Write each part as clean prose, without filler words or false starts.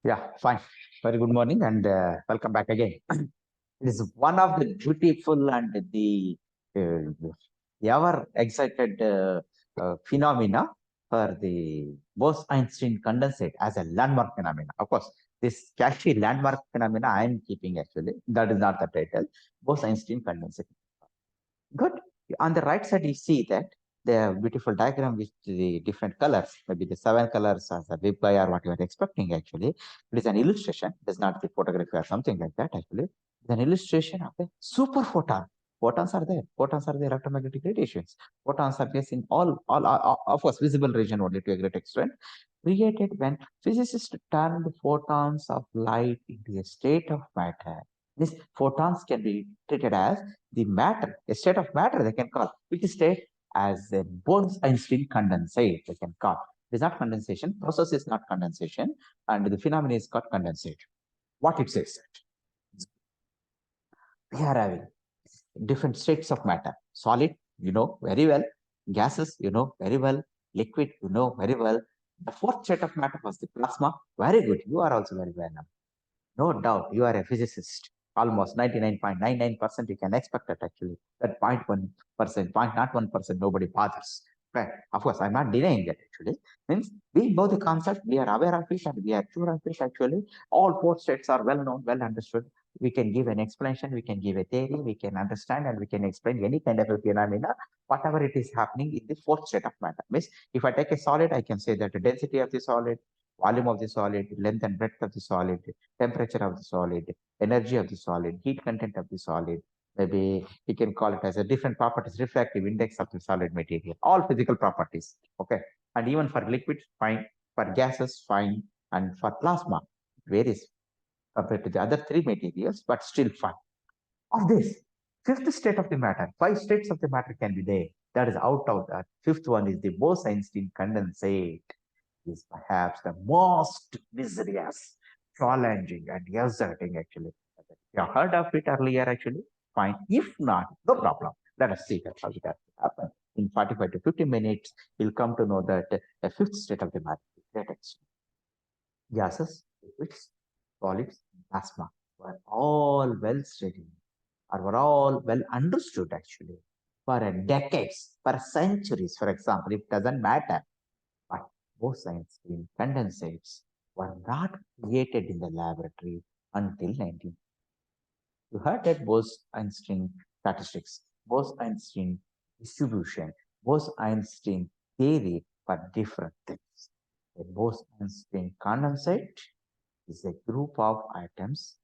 Yeah, fine. Very good morning and welcome back again. It is one of the beautiful and the ever excited phenomena for the Bose Einstein Condensate as a landmark phenomena. Of course, this catchy landmark phenomena I am keeping actually. That is not the title. Bose Einstein Condensate. Good. On the right side, you see that the beautiful diagram with the different colors, maybe the seven colors as a big guy or what you are expecting actually. It is an illustration. It is not the photography or something like that actually. It's an illustration of a super photon. Photons are there. Photons are the electromagnetic radiations. Photons are yes in all of course, visible region only to a great extent. Created when physicists turned photons of light into a state of matter. These photons can be treated as the matter, a state of matter they can call, which state as a Bose-Einstein condensate they can call. It is not condensation, process is not condensation, and the phenomenon is called condensate. What it says, we are having different states of matter. Solid, you know very well. Gases, you know very well. Liquid, you know very well. The fourth state of matter was the plasma. Very good. You are also very well now. No doubt, you are a physicist. Almost 99.99% you can expect that actually. That 0.1%, 0.01%, nobody bothers. Right. Of course, I'm not denying that actually. Means we know the concept, we are aware of it, and we are sure of it actually. All four states are well known, well understood. We can give an explanation, we can give a theory, we can understand, and we can explain any kind of a phenomena, whatever it is happening in the fourth state of matter. Means if I take a solid, I can say that the density of the solid, volume of the solid, length and breadth of the solid, temperature of the solid, energy of the solid, heat content of the solid. Maybe we can call it as a different properties, refractive index of the solid material, all physical properties. Okay. And even for liquids, fine. For gases, fine. And for plasma, it varies compared to the other three materials, but still fine. Of this, fifth state of the matter, five states of the matter can be there. That is out of that. Fifth one is the Bose-Einstein condensate is perhaps the most mysterious, challenging, and exciting actually. You have heard of it earlier actually? Fine. If not, no problem. Let us see that how it has to happen. In 45 to 50 minutes, you'll come to know that the fifth state of the matter is great extent. Gases, liquids, solids, plasma were all well studied or were all well understood actually for decades, for centuries, for example. It doesn't matter, but Bose-Einstein condensates were not created in the laboratory until 19. You heard that Bose-Einstein statistics, Bose-Einstein distribution, Bose-Einstein theory for different things. A Bose-Einstein condensate is a group of atoms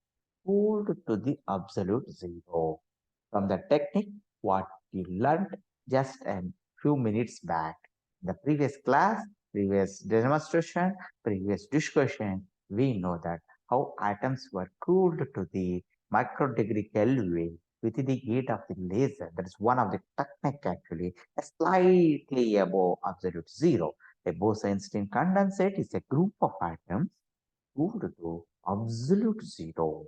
cooled to the absolute zero. From the technique, what we learned just a few minutes back. In the previous class, previous demonstration, previous discussion, we know that how atoms were cooled to the microdegree Kelvin with the heat of the laser. That is one of the technique actually, slightly above absolute zero. A Bose-Einstein condensate is a group of atoms cooled to absolute zero.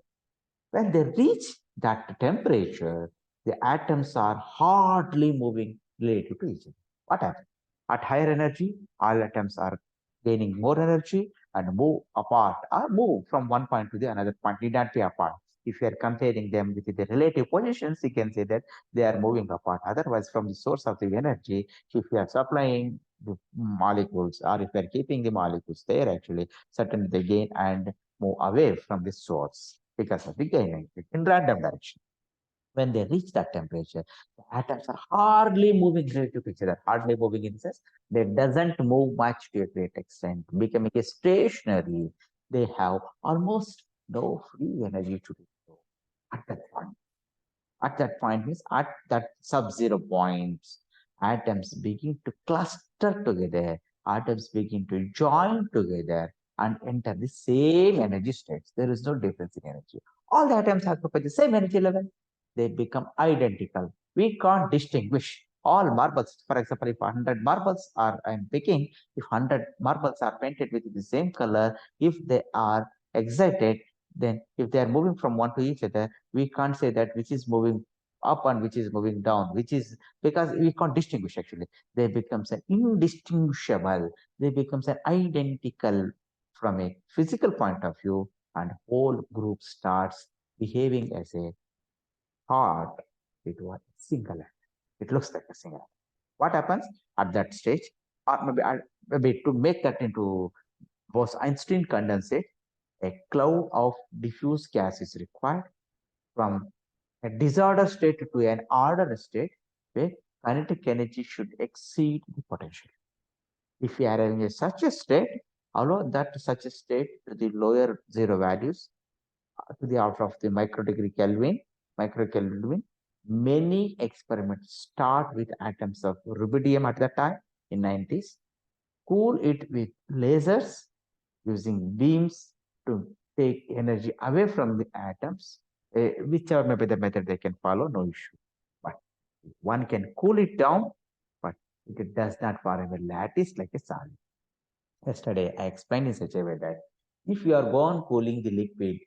When they reach that temperature, the atoms are hardly moving relative to each other. What happens? At higher energy, all atoms are gaining more energy and move apart or move from one point to the another point, need not be apart. If you are comparing them with the relative positions, you can say that they are moving apart. Otherwise, from the source of the energy, if you are supplying the molecules or if you are keeping the molecules there, actually, certainly they gain and move away from the source because of the gain in random direction. When they reach that temperature, the atoms are hardly moving relative to each other, hardly moving in the sense they doesn't move much to a great extent, becoming a stationary. They have almost no free energy to do so at that point. At that point means at that sub-zero points, atoms begin to cluster together, atoms begin to join together and enter the same energy states. There is no difference in energy. All the atoms occupy the same energy level. They become identical. We can't distinguish all marbles. For example, if 100 marbles are I'm picking, if 100 marbles are painted with the same color, if they are excited, then if they are moving from one to each other, we can't say that which is moving up and which is moving down, which is because we can't distinguish actually. They becomes an indistinguishable, they becomes an identical from a physical point of view, and whole group starts behaving as a thought into a single atom. It looks like a single atom. What happens at that stage? Or maybe to make that into Bose Einstein condensate, a cloud of diffuse gas is required from a disordered state to an ordered state where kinetic energy should exceed the potential. If we are in such a state, allow that such a state to the lower zero values to the order of the micro Kelvin, many experiments start with atoms of rubidium at that time in 90s, cool it with lasers using beams to take energy away from the atoms, whichever maybe the method they can follow, no issue. But one can cool it down, but it does not form a lattice like a solid. Yesterday, I explained in such a way that if you are gone cooling the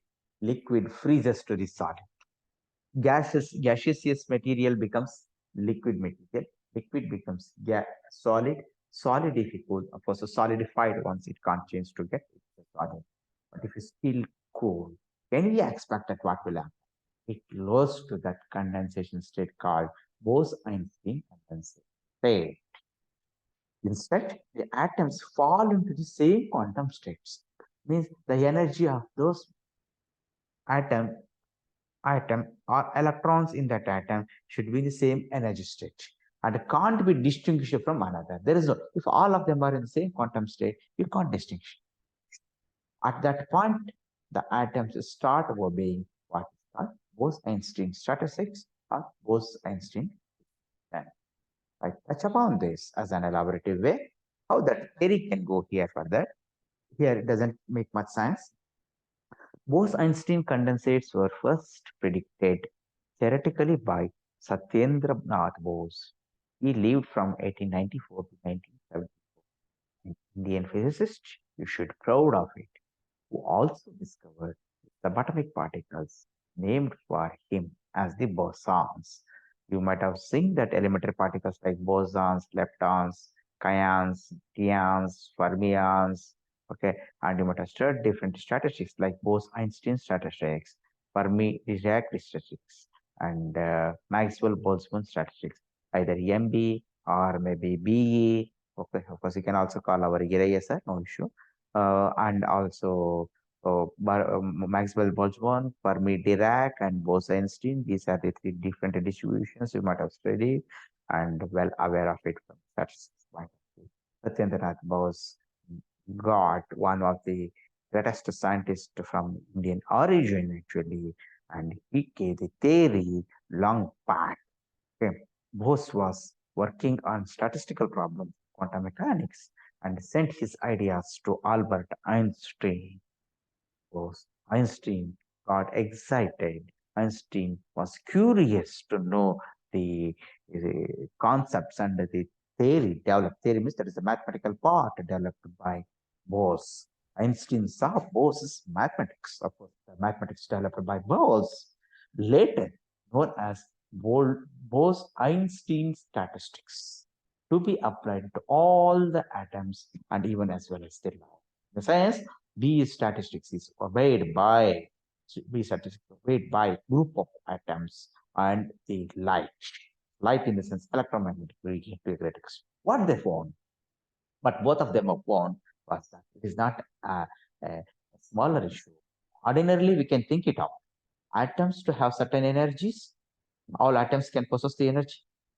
liquid freezes to the solid. Gaseous material becomes liquid material. Liquid becomes solid. Solid if you cool, of course, so solidified once it can't change to get it's a solid. But if you still cool, can we expect that what will happen? It goes to that condensation state called Bose-Einstein condensate. Instead, the atoms fall into the same quantum states. Means the energy of those atom atom or electrons in that atom should be in the same energy state and can't be distinguished from another. There is no, if all of them are in the same quantum state, you can't distinguish. At that point, the atoms start obeying what is called Bose-Einstein statistics or Bose-Einstein. And I touch upon this as an elaborative way. How that theory can go here further. Here it doesn't make much sense. Bose-Einstein condensates were first predicted theoretically by Satyendra Nath Bose. He lived from 1894 to 1974. An Indian physicist, you should be proud of it, who also discovered subatomic particles named for him as the bosons. You might have seen that elementary particles like bosons, leptons, kaons, pions, fermions, okay, and you might have studied different statistics like Bose-Einstein statistics, Fermi-Dirac statistics, and Maxwell-Boltzmann statistics, either MB or maybe BE. Okay, of course, you can also call our eraser, no issue. And also Maxwell Boltzmann, Fermi Dirac, and Bose Einstein. These are the three different distributions you might have studied and well aware of it from statistics point of view. Satyendranath Bose got one of the greatest scientists from Indian origin actually, and he gave the theory long back. Okay. Bose was working on statistical problems, quantum mechanics, and sent his ideas to Albert Einstein. Was Einstein got excited. Einstein was curious to know the concepts and the theory developed. Theory means that is the mathematical part developed by Bose. Einstein saw Bose's mathematics, of course, the mathematics developed by Bose, later known as Bose-Einstein statistics, to be applied to all the atoms and even as well as the law. In the sense, B statistics is obeyed by B statistics obeyed by group of atoms and the light in the sense electromagnetic radiation to a great extent. What they found, but both of them have found was that it is not a smaller issue. Ordinarily, we can think it out. Atoms to have certain energies, all atoms can possess the energy.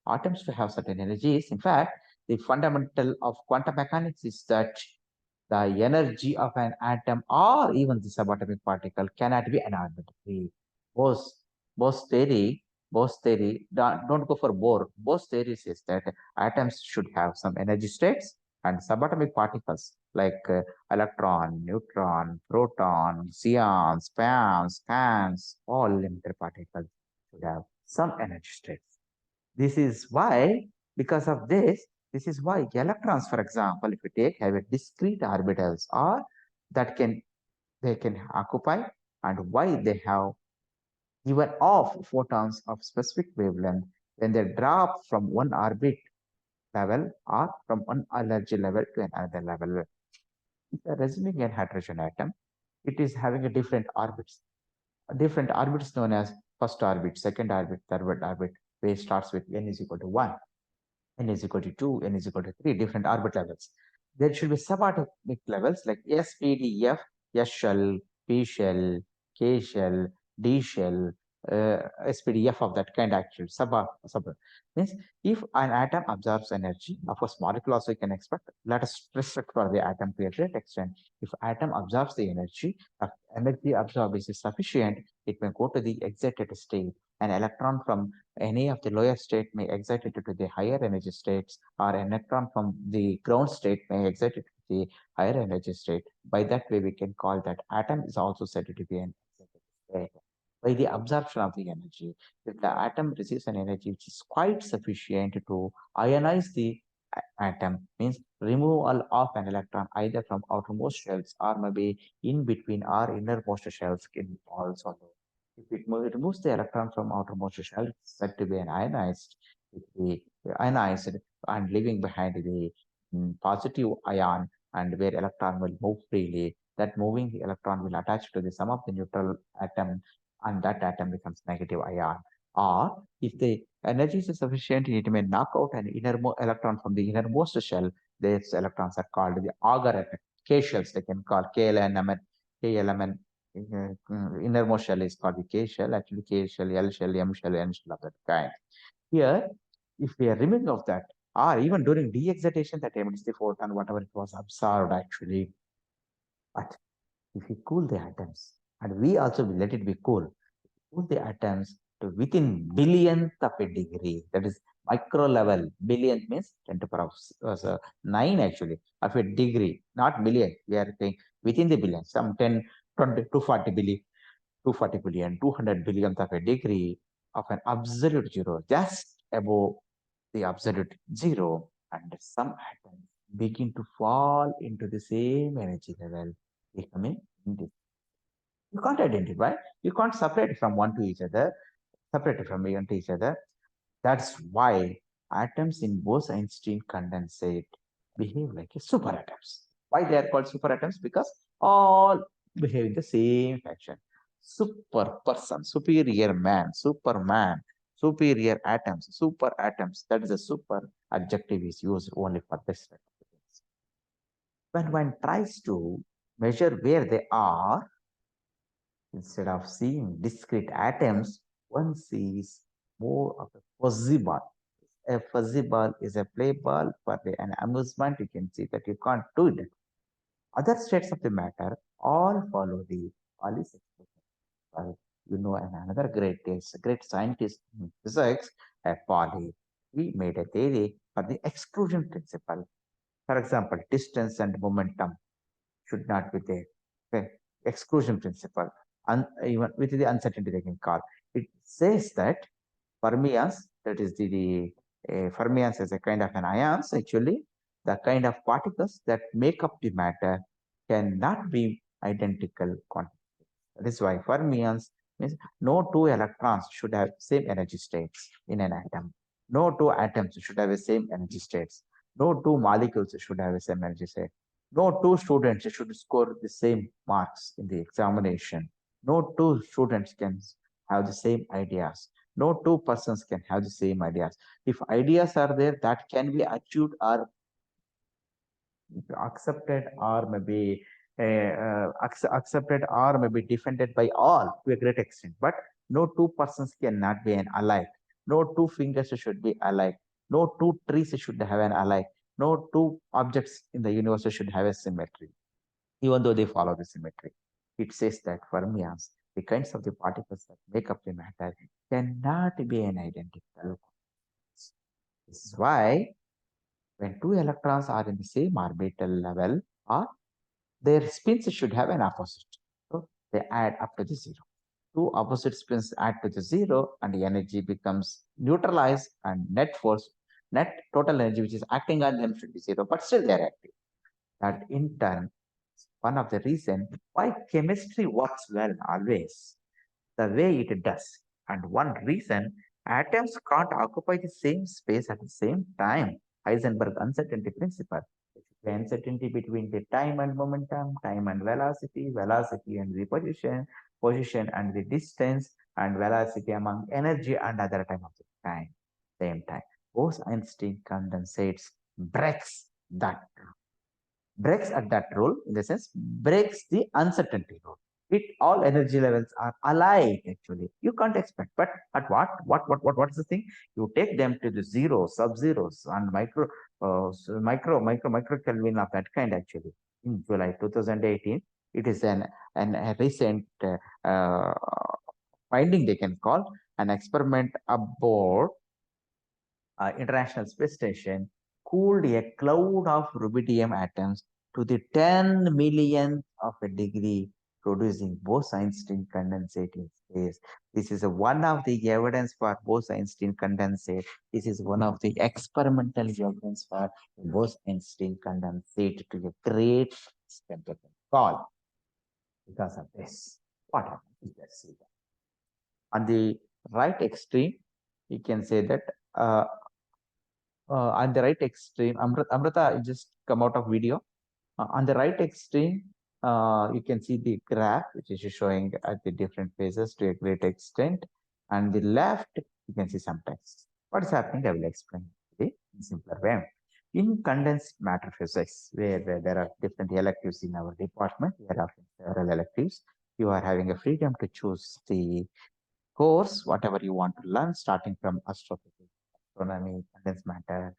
Atoms to have certain energies. In fact, the fundamental of quantum mechanics is that the energy of an atom or even the subatomic particle cannot be annihilated. The Bose, Bose theory, Bose theory, don't go for Bohr. Bose theory says that atoms should have some energy states and subatomic particles like electron, neutron, proton, xions, pions, cans, all elementary particles should have some energy states. This is why, because of this is why electrons, for example, if you take have a discrete orbitals or that they can occupy and why they have even off photons of specific wavelength when they drop from one orbit level or from one energy level to another level. Resuming an hydrogen atom, it is having a different orbits. Different orbits known as first orbit, second orbit, third orbit, where starts with n is equal to 1, n is equal to 2, n is equal to 3, different orbit levels. There should be subatomic levels like S, P, D, F, S shell, P shell, K shell, D shell, SPDF of that kind actually. Sub means if an atom absorbs energy, of course, molecule also you can expect. Let us restrict for the atom to a great extent. If atom absorbs the energy, if energy absorbed is sufficient, it may go to the excited state. An electron from any of the lower state may excite it to the higher energy states, or an electron from the ground state may excite it to the higher energy state. By that way, we can call that atom is also said to be an excited state. By the absorption of the energy, if the atom receives an energy which is quite sufficient to ionize the atom, means removal of an electron either from outermost shells or maybe in between or innermost shells can also. If it removes the electron from outermost shell, it's said to be an ionized. It will be ionized and leaving behind the positive ion, and where electron will move freely. That moving electron will attach to the sum of the neutral atom, and that atom becomes negative ion. Or if the energy is sufficient, it may knock out an innermost electron from the innermost shell. These electrons are called the Auger effect. K shells they can call KLMN, KLMN. Innermost shell is called the K shell. Actually, K shell, L shell, M shell, N shell of that kind. Here, if we are removing of that, or even during de-excitation, that emits the photon, whatever it was absorbed actually. But if we cool the atoms, and we also will let it be cool the atoms to within billionth of a degree. That is micro level. Billionth means 10 to the power of 9 actually of a degree, not million. We are saying within the billion, some 10, 20 to 40 billion, 240 billion, 200 billionth of a degree of an absolute zero, just above the absolute zero, and some atoms begin to fall into the same energy level, becoming indifferent. You can't identify, you can't separate from one to each other, separate from one to each other. That's why atoms in Bose Einstein condensate behave like a superatoms. Why they are called superatoms? Because all behave in the same fashion. Super person, superior man, superman, superior atoms, super atoms. That is a super adjective is used only for this type of things. When one tries to measure where they are, instead of seeing discrete atoms, one sees more of a fuzzy ball. A fuzzy ball is a play ball for an amusement. You can see that you can't do it. Other states of the matter all follow the Pauli's expression. Well, you know, and another great scientist in physics, Pauli, he made a theory for the exclusion principle. For example, distance and momentum should not be there. Okay. Exclusion principle, and even with the uncertainty they can call. It says that fermions, that is fermions is a kind of an ions actually, the kind of particles that make up the matter cannot be identical quantities. That is why fermions means no two electrons should have same energy states in an atom. No two atoms should have the same energy states. No two molecules should have the same energy state. No two students should score the same marks in the examination. No two students can have the same ideas. No two persons can have the same ideas. If ideas are there that can be achieved or accepted or maybe accepted or maybe defended by all to a great extent, but no two persons cannot be an alike. No two fingers should be alike. No two trees should have an alike. No two objects in the universe should have a symmetry, even though they follow the symmetry. It says that fermions, the kinds of the particles that make up the matter, cannot be an identical. This is why when two electrons are in the same orbital level, or their spins should have an opposite. So they add up to the zero. Two opposite spins add to the zero, and the energy becomes neutralized, and net force, net total energy which is acting on them should be zero, but still they're active. That in turn is one of the reasons why chemistry works well always the way it does. And one reason atoms can't occupy the same space at the same time. Heisenberg uncertainty principle. the uncertainty between the time and momentum, time and velocity, velocity and the position, position and the distance, and velocity among energy and other time of the time, same time. Bose Einstein condensates breaks at that rule, in the sense, breaks the uncertainty rule. It all energy levels are alike actually. You can't expect, but at what's the thing? You take them to the zeros, sub-zeros, and micro Kelvin of that kind actually. In July 2018, it is a recent uh, finding they can call an experiment aboard International Space Station cooled a cloud of rubidium atoms to the 10 millionth of a degree, producing Bose-Einstein condensate in space. This is one of the evidence for Bose-Einstein condensate. This is one of the experimental evidence for Bose-Einstein condensate to a great extent of call. Because of this, what happens? Let's see that. On the right extreme, you can say that on the right extreme, Amrita just come out of video. On the right extreme, you can see the graph, which is showing at the different phases to a great extent. And the left, you can see some text. What is happening? I will explain in simpler way. In condensed matter physics, where there are different electives in our department, there are several electives. You are having a freedom to choose the course, whatever you want to learn, starting from astrophysics, astronomy, condensed matter,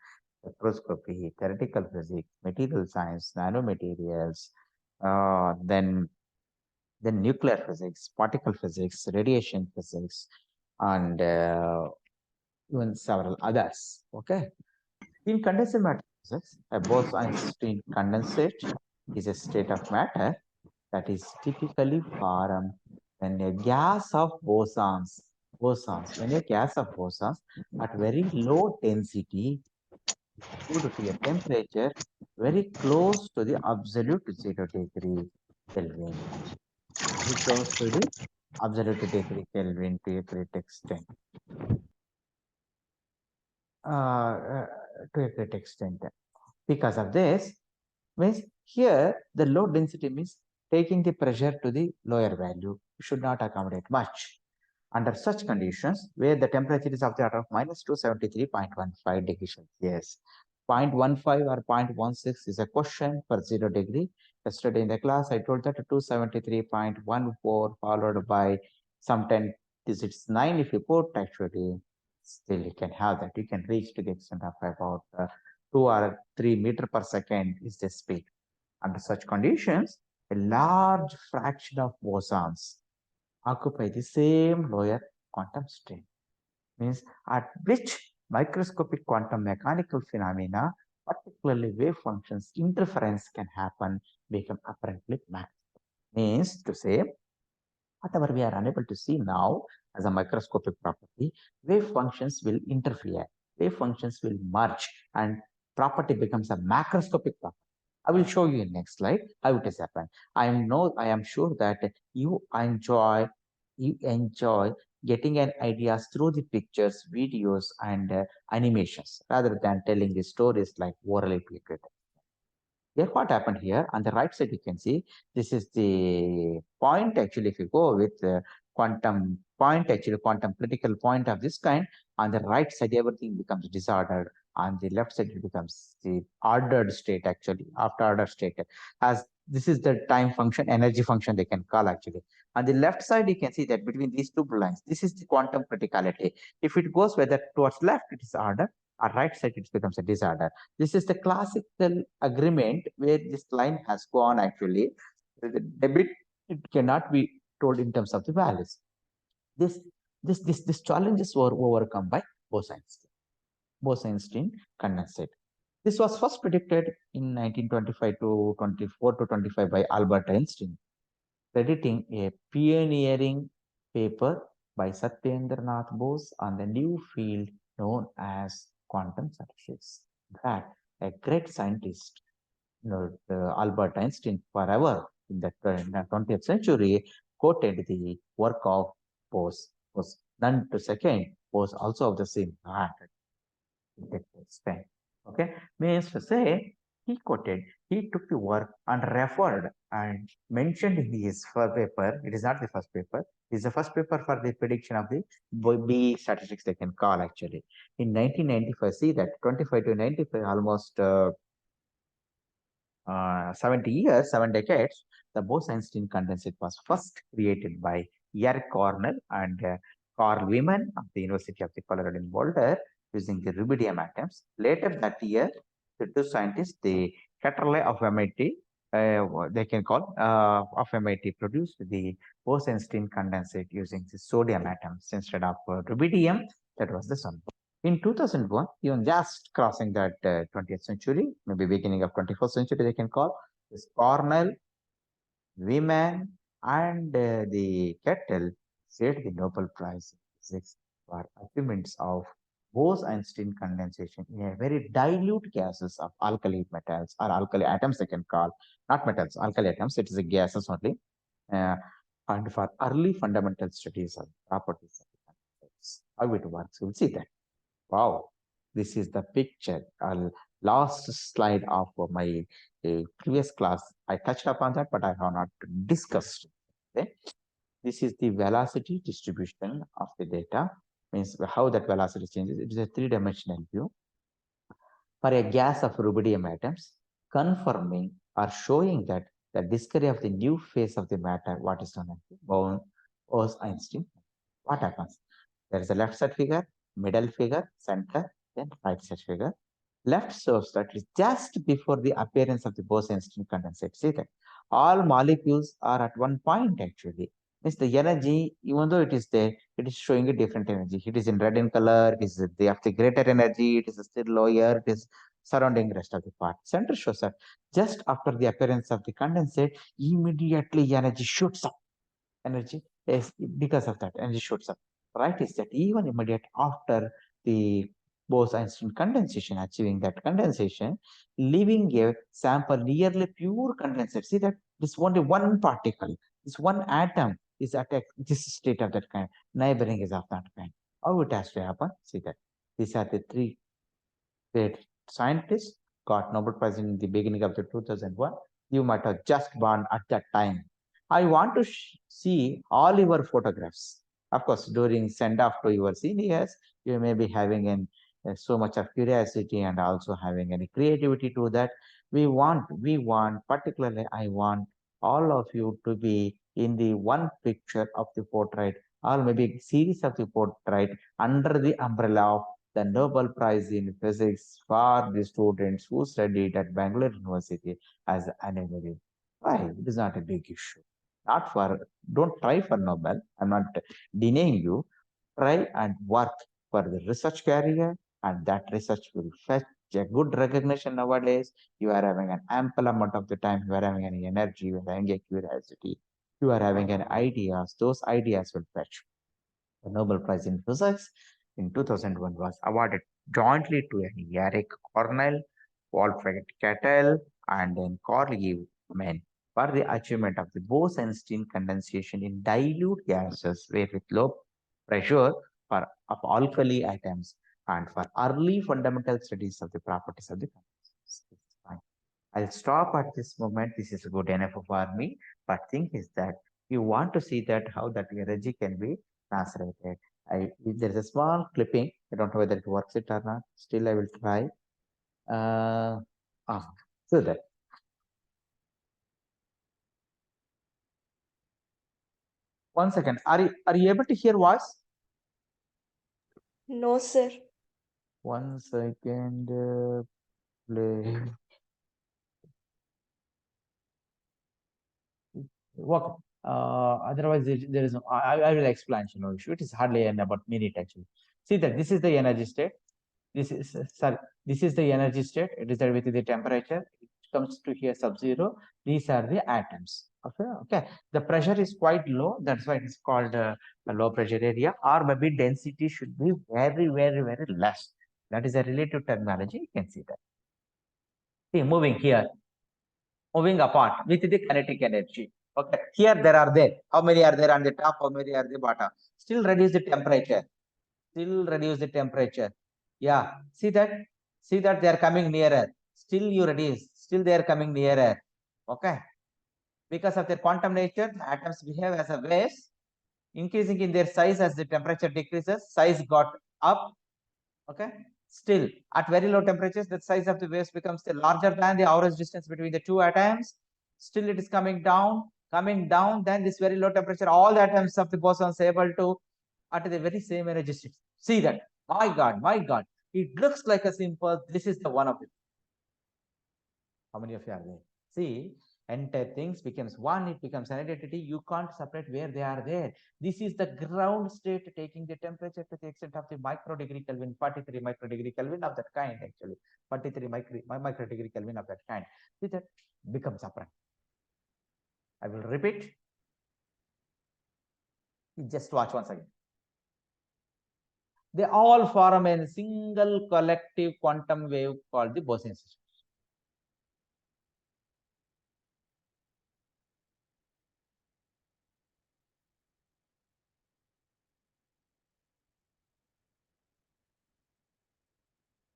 spectroscopy, theoretical physics, material science, nanomaterials, then nuclear physics, particle physics, radiation physics, and even several others. Okay. In condensed matter physics, a Bose-Einstein condensate is a state of matter that is typically formed when a gas of when a gas of bosons at very low density cooled to a temperature very close to the absolute 0 degree Kelvin. Very close to the absolute degree Kelvin to a great extent. To a great extent. Because of this, means here the low density means taking the pressure to the lower value. You should not accommodate much. Under such conditions, where the temperature is of the order of minus 273.15 degrees Celsius, 0.15 or 0.16 is a question per 0 degree. Yesterday in the class, I told that 273.14 followed by some 10 digits 9 if you put actually, still you can have that. You can reach to the extent of about 2 or 3 meter per second is the speed. Under such conditions, a large fraction of bosons occupy the same lower quantum state. Means at which microscopic quantum mechanical phenomena, particularly wave functions interference can happen, become apparently max. Means to say, whatever we are unable to see now as a microscopic property, wave functions will interfere, wave functions will merge, and property becomes a macroscopic property. I will show you in next slide how it has happened. I am sure that you enjoy getting an ideas through the pictures, videos, and animations rather than telling the stories like orally created. Here, what happened here on the right side, you can see this is the point. Actually, if you go with quantum point, actually quantum critical point of this kind, on the right side, everything becomes disordered. On the left side, it becomes the ordered state, actually, after order state. As this is the time function, energy function, they can call actually. On the left side, you can see that between these two lines, this is the quantum criticality. If it goes whether towards left, it is order, or right side, it becomes a disorder. This is the classical agreement where this line has gone actually. The debit, it cannot be told in terms of the values. This challenges were overcome by Bose-Einstein condensate. This was first predicted in 1925 to 24 to 25 by Albert Einstein, crediting a pioneering paper by Satyendranath Bose on the new field known as quantum statistics. That a great scientist, Albert Einstein, forever in the 20th century, quoted the work of Bose. Was none to second was also of the same hand. Okay, means to say he quoted, he took the work and referred and mentioned in his first paper. It is not the first paper. It is the first paper for the prediction of the B statistics they can call actually. In 1995, see that 25 to 95, almost 70 years, 7 decades, the Bose Einstein condensate was first created by Eric Cornell and Carl Wieman of the University of the Colorado in Boulder using the rubidium atoms. Later that year, the two scientists, the Catterley of MIT, they can call of MIT, produced the Bose Einstein condensate using the sodium atoms instead of rubidium. That was the sun. In 2001, even just crossing that 20th century, maybe beginning of 21st century, they can call this Cornell, Wieman, and the Kettle shared the Nobel Prize in Physics for achievements of Bose-Einstein condensation in a very dilute gases of alkali metals or alkali atoms, they can call, not metals, alkali atoms. It is a gases only. Uh, and for early fundamental studies of properties of the condensates. How it works, we'll see that. Wow, this is the picture. Last slide of my previous class. I touched upon that, but I have not discussed. Okay? This is the velocity distribution of the data, means how that velocity changes. It is a three-dimensional view for a gas of rubidium atoms, confirming or showing that the discovery of the new phase of the matter, what is known as the Bose-Einstein. What happens? There is a left side figure, middle figure, center, then right side figure. Left shows that is just before the appearance of the Bose-Einstein condensate. See that all molecules are at one point actually. Means the energy, even though it is there, it is showing a different energy. It is in red in color. It is they have the greater energy. It is still lower. It is surrounding rest of the part. Center shows that just after the appearance of the condensate, immediately energy shoots up. Energy is because of that energy shoots up. Right is that even immediate after the Bose-Einstein condensation, achieving that condensation, leaving a sample nearly pure condensate. See that this only one particle, this one atom is at this state of that kind, neighboring is of that kind. How it has to happen? See that these are the three great scientists got Nobel Prize in the beginning of the 2001. You might have just born at that time. I want to see all your photographs. Of course, during send off to your seniors, you may be having so much of curiosity and also having any creativity to that. We want, particularly, I want all of you to be in the one picture of the portrait or maybe series of the portrait under the umbrella of the Nobel Prize in Physics for the students who studied at Bangalore University as an honorary. Why? It is not a big issue. Not for, don't try for Nobel. I'm not denying you. Try and work for the research career, and that research will fetch a good recognition nowadays. You are having an ample amount of the time, you are having any energy, you are having a curiosity, you are having an ideas, those ideas will fetch. The Nobel Prize in Physics in 2001 was awarded jointly to Eric Cornell, Wolfgang Kettel, and then Carl Newman for the achievement of the Bose-Einstein condensation in dilute gases where with low pressure for of alkali atoms and for early fundamental studies of the properties of the condensates. I'll stop at this moment. This is good enough for me. But thing is that you want to see that how that energy can be translated. There's a small clipping. I don't know whether it works it or not. Still, I will try. Uh, ah, so that one second. Are you able to hear voice? No, sir. 1 second. Play. Okay. Otherwise, there is no. I will explain. No issue. It is hardly an about minute actually. See that this is the energy state. This is sorry, this is the energy state. It is there with the temperature. It comes to here sub-zero. These are the atoms. Okay. The pressure is quite low. That's why it is called a low pressure area. Or maybe density should be very, very, very less. That is a relative terminology. You can see that. See, moving here, moving apart with the kinetic energy. Okay. Here there are there. How many are there on the top? How many are the bottom? Still reduce the temperature. Still reduce the temperature. Yeah, see that they are coming nearer. Still you reduce, still they are coming nearer. Okay. Because of their quantum nature, the atoms behave as a waves, increasing in their size as the temperature decreases. Size got up. Okay. Still, at very low temperatures, the size of the waves becomes larger than the average distance between the two atoms. Still, it is coming down. Then this very low temperature, all the atoms of the bosons able to at the very same energy state. See that? My God. It looks like a simple. This is the one of it. How many of you are there? See, entire things becomes one, it becomes an identity. You can't separate where they are there. This is the ground state taking the temperature to the extent of the micro degree Kelvin, 43 micro degree Kelvin of that kind, actually. 43 micro degree Kelvin of that kind. See that becomes apparent. I will repeat. Just watch once again. They all form a single collective quantum wave called the Bose Einstein.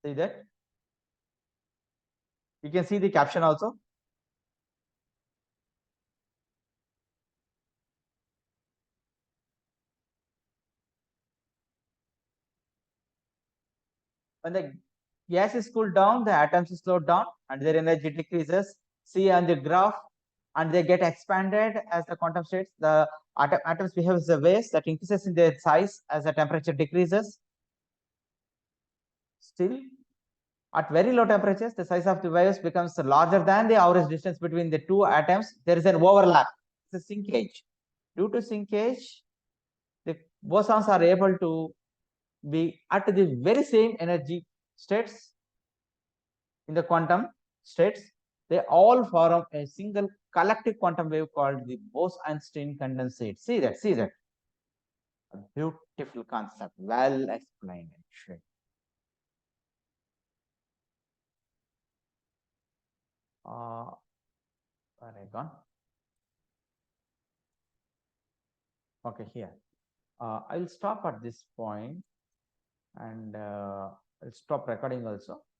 See that? You can see the caption also. When the gas is cooled down, the atoms is slowed down and their energy decreases. See on the graph, and they get expanded as the quantum states. The atoms behave as a waves that increases in their size as the temperature decreases. Still, at very low temperatures, the size of the waves becomes larger than the average distance between the two atoms. There is an overlap. It's a sinkage. Due to sinkage, the bosons are able to be at the very same energy states in the quantum states. They all form a single collective quantum wave called the Bose Einstein Condensate. See that, see that. A beautiful concept, well explained. Actually. Where I gone? Okay, here. I'll stop at this point and I'll stop recording also.